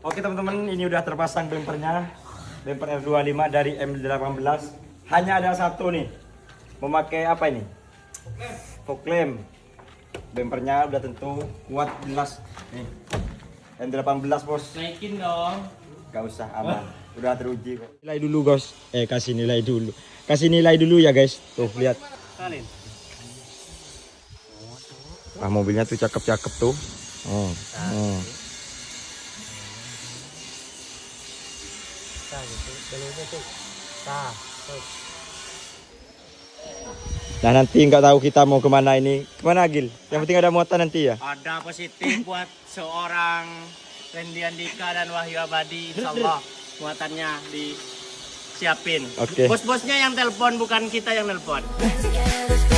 Oke teman-teman, ini udah terpasang bempernya. Bemper R25 dari M18. Hanya ada satu nih. Memakai apa ini? Fog lamp. Bempernya udah tentu kuat jelas. Nih. M18 bos. Naikin dong. Gak usah, aman. Udah teruji kok. Nilai dulu guys. Kasih nilai dulu. Kasih nilai dulu ya guys. Tuh lihat. Salin. Wah mobilnya tuh cakep-cakep tuh. Nah nanti nggak tahu kita mau kemana ini. Kemana Gil? Yang penting ada muatan nanti ya. Ada positif buat seorang Randy Andika dan Wahyu Abadi. Insyaallah muatannya disiapin. Oke. Bos-bosnya yang telepon, bukan kita yang telepon. Let's